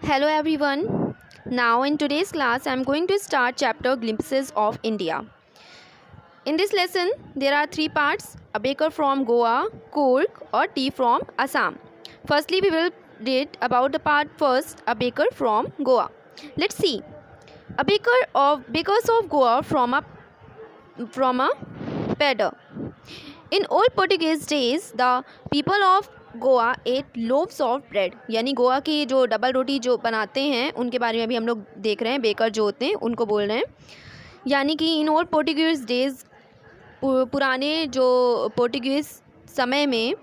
Hello everyone. Now in today's class I am going to start chapter Glimpses of India. In this lesson there are three parts: a baker from Goa, Coorg or tea from Assam. Firstly we will read about the part first, a baker from Goa. Let's see. Bakers of Goa from a pedder. In old Portuguese days, the people of Goa ate loaves of bread, यानी गोवा की जो double रोटी जो बनाते हैं उनके बारे में भी हम लोग देख रहे हैं। बेकर जो होते हैं उनको बोल रहे हैं, यानी कि इन ओल्ड पोर्टुगीज़ डेज, पुराने जो पोर्टुगीज़ समय में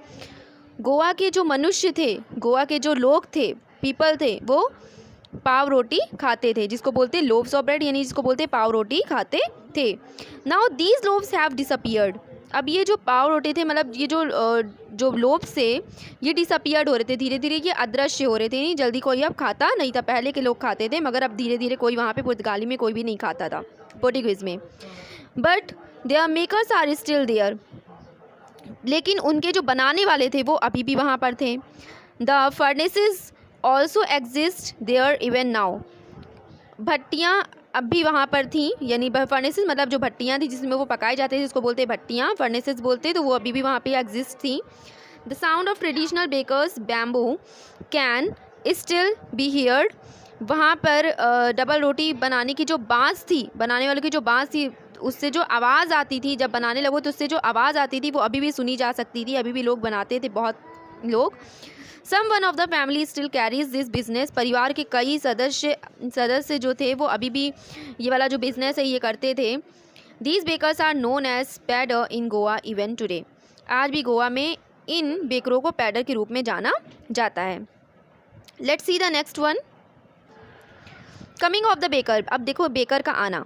गोवा के जो मनुष्य थे, गोवा के जो लोग थे, पीपल थे, वो पाव रोटी खाते थे, जिसको बोलते हैं लोव्स ऑफ ब्रेड, यानी जिसको बोलते हैं पाव रोटी खाते थे। Now these loaves have disappeared. अब ये जो पाव रोटी थे, मतलब ये जो लोव्स थे, ये डिसअपियर्ड हो रहे थे, धीरे धीरे ये अदृश्य हो रहे थे। नहीं जल्दी कोई अब खाता नहीं था, पहले के लोग खाते थे, मगर अब धीरे धीरे कोई वहाँ पे पुर्तगाली में कोई भी नहीं खाता था, पोर्टुगीज़ में। But their makers are still there, लेकिन उनके जो बनाने वाले थे वो अभी भी वहाँ पर थे। The furnaces also exist there even now. भट्टियाँ अब भी वहाँ पर थी, यानी फर्नेसेस मतलब जो भट्टियाँ थी जिसमें वो पकाए जाते थे, जिसको बोलते हैं भट्टियाँ, फर्नेसेस बोलते, तो वो अभी भी वहाँ पे एग्जिस्ट थी। The sound of traditional bakers bamboo can still be heard. वहाँ पर डबल रोटी बनाने की जो बाँस थी, बनाने वालों की जो बाँस थी, उससे जो आवाज़ आती थी जब बनाने लगो, तो उससे जो आवाज़ आती थी वो अभी भी सुनी जा सकती थी, अभी भी लोग बनाते थे, बहुत लोग। Some one of the family still carries this business. परिवार के कई सदस्य जो थे वो अभी भी ये वाला जो बिजनेस है ये करते थे। These bakers are known as pader in Goa even today. आज भी गोवा में इन बेकरों को पैडर के रूप में जाना जाता है। Let's see the next one, coming of the baker. अब देखो बेकर का आना।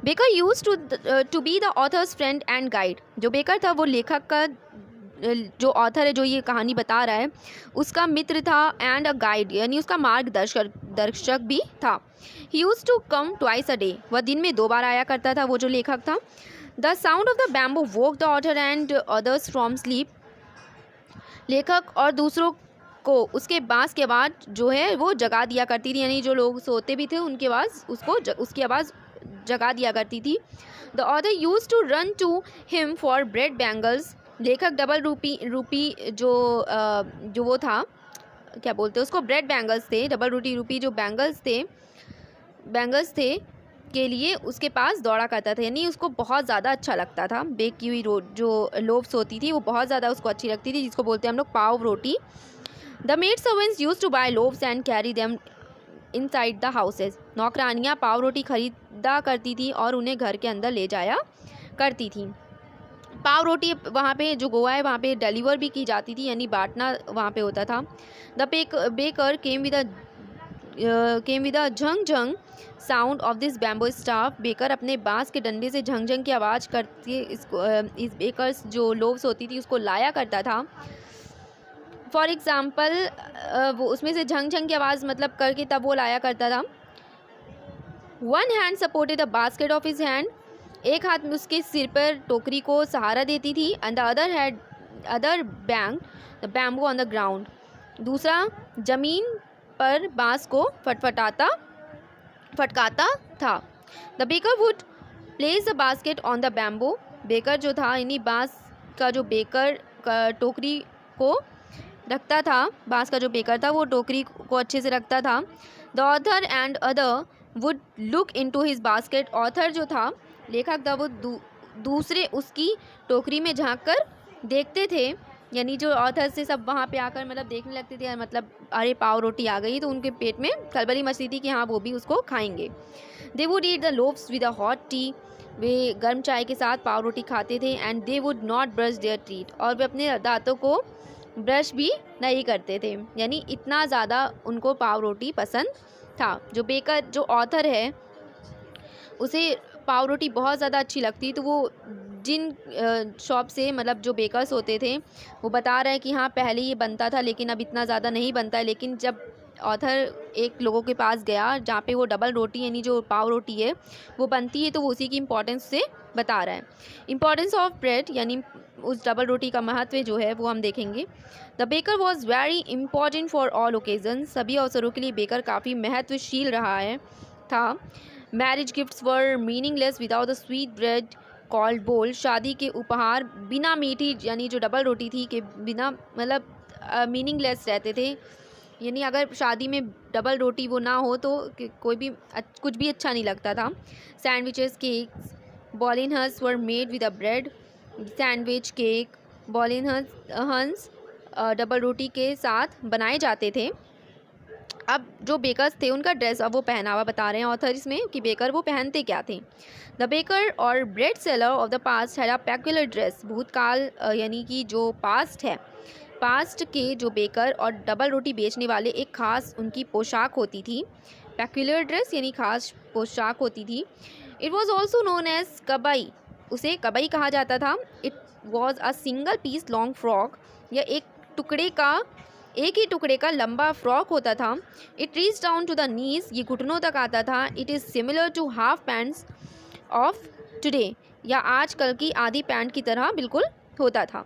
Baker used to be the author's friend and guide. जो बेकर था वो लेखक का, जो ऑथर है जो ये कहानी बता रहा है, उसका मित्र था, एंड अ गाइड यानी उसका मार्गदर्शक भी था। He used to come twice a day. वह दिन में 2 बार आया करता था, वो जो लेखक था। The sound of the bamboo woke the author and others from sleep. लेखक और दूसरों को उसके बाँस की आवाज़ जो है वो जगा दिया करती थी, यानी जो लोग सोते भी थे उनकी आवाज़ उसकी आवाज़ जगा दिया करती थी। The author used to run to him for bread bangles. लेखक डबल रूपी जो वो था, क्या बोलते हैं उसको, ब्रेड बैंगल्स थे, डबल रूपी जो बैंगल्स थे के लिए उसके पास दौड़ा करता था, यानी उसको बहुत ज़्यादा अच्छा लगता था। बेक की हुई जो लोव्स होती थी वो बहुत ज़्यादा उसको अच्छी लगती थी, जिसको बोलते हैं हम लोग पाव रोटी। The maid servants used to buy loaves and carry them inside the houses. नौकरानियाँ पाव रोटी खरीदा करती थी और उन्हें घर के अंदर ले जाया करती थी। पाव रोटी वहाँ पे जो गोवा है वहाँ पे डिलीवर भी की जाती थी, यानी बांटना वहाँ पे होता था। The baker came with a Jhang Jhang sound of this bamboo staff. Baker अपने बांस के डंडे से झंग झंग की आवाज़ करके इस बेकर्स जो लोव्स होती थी उसको लाया करता था। फॉर एग्ज़ाम्पल वो उसमें से झंग झंग की आवाज़ मतलब करके तब वो लाया करता था। One hand supported the basket of his hand. एक हाथ में उसके सिर पर टोकरी को सहारा देती थी। And the other bang the bamboo on the ground. दूसरा जमीन पर बांस को फटकाता था। The baker would place the basket on the bamboo. Baker जो था, यानी बांस का जो बेकर टोकरी को रखता था, बांस का जो बेकर था वो टोकरी को अच्छे से रखता था। The author and other would look into his basket. Author जो था, लेखक था, वो दूसरे उसकी टोकरी में झांक कर देखते थे, यानी जो ऑथर से सब वहाँ पे आकर मतलब देखने लगते थे, मतलब अरे पाव रोटी आ गई, तो उनके पेट में खलबली मचती थी कि हाँ वो भी उसको खाएंगे। They would eat the loaves with a hot tea. वे गर्म चाय के साथ पाव रोटी खाते थे। And they would not brush their teeth. और वे अपने दांतों को ब्रश भी नहीं करते थे, यानी इतना ज़्यादा उनको पाव रोटी पसंद था। जो बेकर जो ऑथर है उसे पाव रोटी बहुत ज़्यादा अच्छी लगती, तो वो जिन शॉप से मतलब जो बेकर्स होते थे वो बता रहे हैं कि हाँ पहले ये बनता था लेकिन अब इतना ज़्यादा नहीं बनता है, लेकिन जब ऑथर एक लोगों के पास गया जहाँ पे वो डबल रोटी यानी जो पाव रोटी है वो बनती है, तो वो उसी की इम्पोर्टेंस से बता रहा है। इम्पोर्टेंस ऑफ ब्रेड यानी उस डबल रोटी का महत्व जो है वो हम देखेंगे। The baker was very important for all occasion, सभी अवसरों के लिए बेकर काफ़ी महत्वशील रहा है था। Marriage gifts were meaningless without the sweet bread called बोल, शादी के उपहार बिना मीठी यानी जो डबल रोटी थी के बिना मतलब मीनिंगलेस रहते थे, यानी अगर शादी में डबल रोटी वो ना हो तो कोई भी कुछ भी अच्छा नहीं लगता था। सैंडविचेस, केक्स, बॉलिनहर्स were made with a bread, sandwich, cake, बॉलिनहर्स डबल रोटी के साथ बनाए जाते थे। अब जो बेकर्स थे उनका ड्रेस, अब वो पहनावा बता रहे हैं ऑथर इसमें कि बेकर वो पहनते क्या थे। द बेकर और bread seller of the past had a peculiar dress, भूतकाल यानी कि जो पास्ट है, पास्ट के जो बेकर और डबल रोटी बेचने वाले एक खास उनकी पोशाक होती थी। पेक्युलर ड्रेस यानी खास पोशाक होती थी। It was also known as kabai, उसे कबई कहा जाता था। It was a single piece long frock, या एक ही टुकड़े का लंबा फ्रॉक होता था। It reach down to the knees, ये घुटनों तक आता था। It is similar to half pants of today, या आजकल की आधी पैंट की तरह बिल्कुल होता था।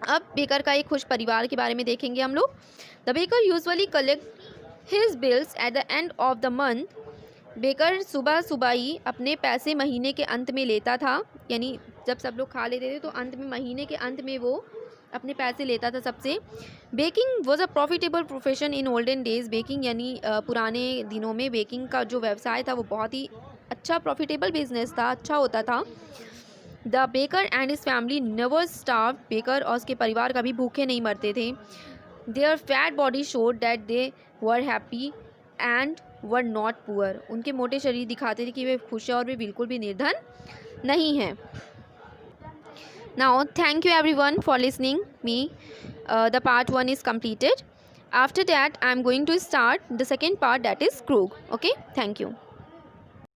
अब बेकर का एक खुश परिवार के बारे में देखेंगे हम लोग। The baker usually collect his bills at the end of the month, baker सुबह सुबह ही अपने पैसे महीने के अंत में लेता था, यानी जब सब लोग खा लेते थे तो अंत में, महीने के अंत में वो अपने पैसे लेता था सबसे। Baking was a profitable profession in olden days, baking यानी पुराने दिनों में बेकिंग का जो व्यवसाय था वो बहुत ही अच्छा प्रॉफिटेबल बिजनेस था, अच्छा होता था। The baker and his family never starve, बेकर और उसके परिवार कभी भूखे नहीं मरते थे। Their fat body showed that they were happy and were not poor, उनके मोटे शरीर दिखाते थे कि वे खुश हैं और वे बिल्कुल भी निर्धन नहीं हैं। Now, thank you everyone for listening me. The part 1 is completed. After that, I am going to start the second part, that is Krug. Okay, thank you.